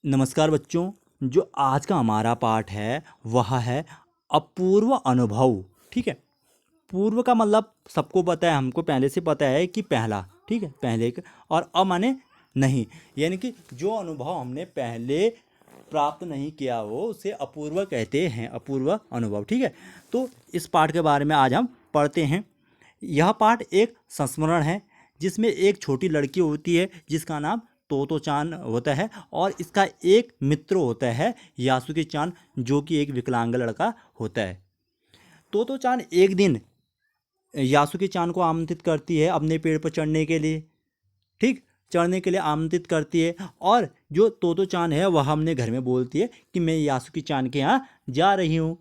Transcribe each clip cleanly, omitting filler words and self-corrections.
नमस्कार बच्चों। जो आज का हमारा पाठ है वह है अपूर्व अनुभव। ठीक है। पूर्व का मतलब सबको पता है, हमको पहले से पता है कि पहला। ठीक है, पहले का। और अ माने नहीं, यानी कि जो अनुभव हमने पहले प्राप्त नहीं किया हो उसे अपूर्व कहते हैं, अपूर्व अनुभव। ठीक है। तो इस पाठ के बारे में आज हम पढ़ते हैं। यह पाठ एक संस्मरण है जिसमें एक छोटी लड़की होती है जिसका नाम तोतो चान होता है और इसका एक मित्र होता है यासुकी चान, जो कि एक विकलांग लड़का होता है। तोतो चान एक दिन यासुकी चान को आमंत्रित करती है अपने पेड़ पर चढ़ने के लिए। ठीक, चढ़ने के लिए आमंत्रित करती है। और जो तोतो चान है वह अपने घर में बोलती है कि मैं यासुकी चान के यहाँ जा रही हूँ।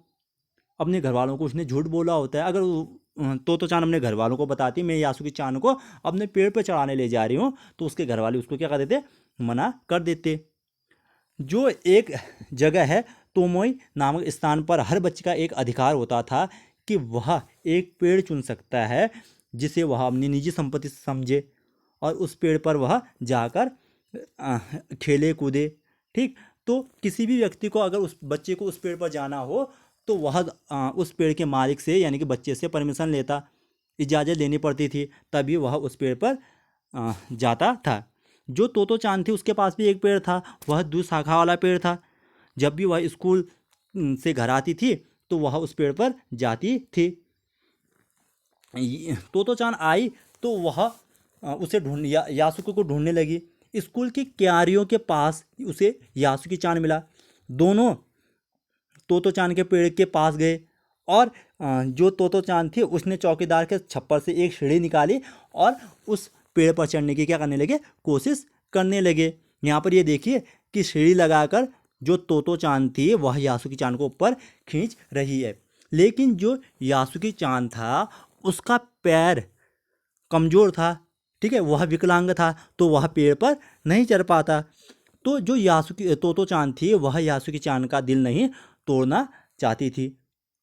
अपने घर वालों को उसने झूठ बोला होता है। अगर तोतो चान अपने घर वालों को बताती मैं यासुकी चान को अपने पेड़ पर चढ़ाने ले जा रही हूँ, तो उसके घर वाले उसको क्या कर देते, मना कर देते। जो एक जगह है तोमोई नामक स्थान पर हर बच्चे का एक अधिकार होता था कि वह एक पेड़ चुन सकता है जिसे वह अपनी निजी संपत्ति समझे और उस पेड़ पर वह जाकर खेले कूदे। ठीक, तो किसी भी व्यक्ति को अगर उस बच्चे को उस पेड़ पर जाना हो तो वह उस पेड़ के मालिक से यानी कि बच्चे से परमिशन लेता, इजाज़त लेनी पड़ती थी, तभी वह उस पेड़ पर जाता था। जो तोतो चान थी उसके पास भी एक पेड़ था, वह द्विशाखा वाला पेड़ था। जब भी वह स्कूल से घर आती थी तो वह उस पेड़ पर जाती थी। तोतो चान आई तो वह उसे यासुकी को ढूंढने लगी। स्कूल की क्यारियों के पास उसे यासुकी चान मिला। दोनों तोतो चान के पेड़ के पास गए और जो तोतो चान थी उसने चौकीदार के छप्पर से एक सीढ़ी निकाली और उस पेड़ पर चढ़ने की क्या करने लगे, कोशिश करने लगे। यहाँ पर ये देखिए कि सीढ़ी लगाकर जो तोतो चान थी वह यासुकी चान को ऊपर खींच रही है, लेकिन जो यासुकी चान था उसका पैर कमज़ोर था। ठीक है, वह विकलांग था तो वह पेड़ पर नहीं चढ़ पाता। तो जो यासुकी तोतो चान थी वह यासुकी चान का दिल नहीं तोड़ना चाहती थी।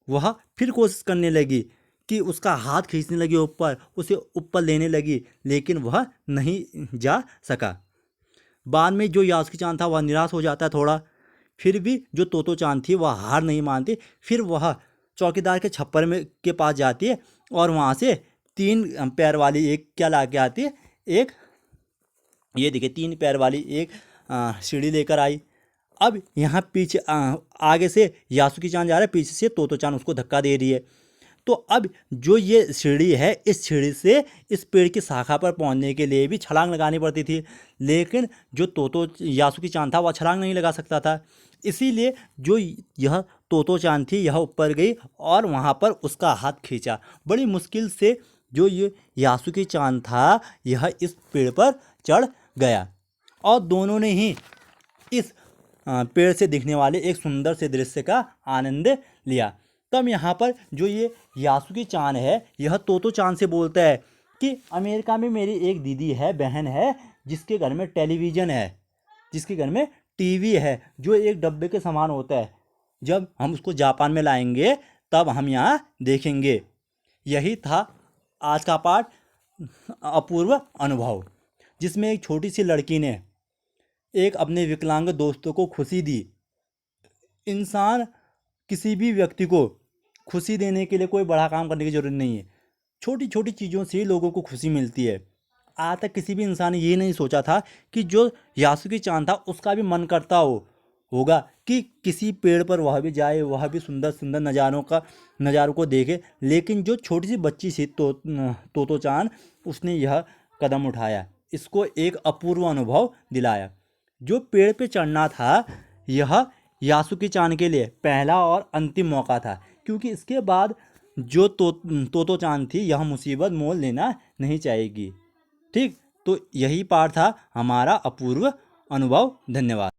वह फिर कोशिश करने लगी कि उसका हाथ खींचने लगी ऊपर, उसे ऊपर लेने लगी, लेकिन वह नहीं जा सका। बाद में जो यासुकी चान था वह निराश हो जाता है थोड़ा। फिर भी जो तोतो चान थी वह हार नहीं मानती। फिर वह चौकीदार के छप्पर में के पास जाती है और वहाँ से 3 पैर वाली एक क्या ला के आती है, एक ये देखिए 3 पैर वाली एक सीढ़ी लेकर आई। अब यहाँ पीछे आगे से यासुकी चान जा रहा है, पीछे से तोतो चान उसको धक्का दे रही है। तो अब जो ये सीढ़ी है, इस सीढ़ी से इस पेड़ की शाखा पर पहुंचने के लिए भी छलांग लगानी पड़ती थी, लेकिन जो तोतो यासुकी चान था वह छलांग नहीं लगा सकता था। इसीलिए जो यह तोतो चान थी यह ऊपर गई और वहाँ पर उसका हाथ खींचा। बड़ी मुश्किल से जो ये यासुकी चान था यह इस पेड़ पर चढ़ गया और दोनों ने ही इस पेड़ से दिखने वाले एक सुंदर से दृश्य का आनंद लिया। तब यहाँ पर जो ये यासुकी चान है यह तोतो चान से बोलता है कि अमेरिका में मेरी एक दीदी है, बहन है, जिसके घर में टेलीविज़न है, जिसके घर में टीवी है जो एक डब्बे के समान होता है। जब हम उसको जापान में लाएंगे तब हम यहाँ देखेंगे। यही था आज का पाठ, अपूर्व अनुभव, जिसमें एक छोटी सी लड़की ने एक अपने विकलांग दोस्तों को खुशी दी। इंसान किसी भी व्यक्ति को खुशी देने के लिए कोई बड़ा काम करने की ज़रूरत नहीं है, छोटी छोटी चीज़ों से ही लोगों को खुशी मिलती है। आज तक किसी भी इंसान ने ये नहीं सोचा था कि जो यासुकी चान था उसका भी मन करता होगा कि किसी पेड़ पर वह भी जाए, वह भी सुंदर सुंदर नज़ारों को देखे। लेकिन जो छोटी सी बच्ची थी तोतो चान, उसने यह कदम उठाया, इसको एक अपूर्व अनुभव दिलाया। जो पेड़ पे चढ़ना था यह यासुकी चान के लिए पहला और अंतिम मौका था, क्योंकि इसके बाद जो तोतो चान थी यह मुसीबत मोल लेना नहीं चाहेगी। ठीक, तो यही पाठ था हमारा अपूर्व अनुभव। धन्यवाद।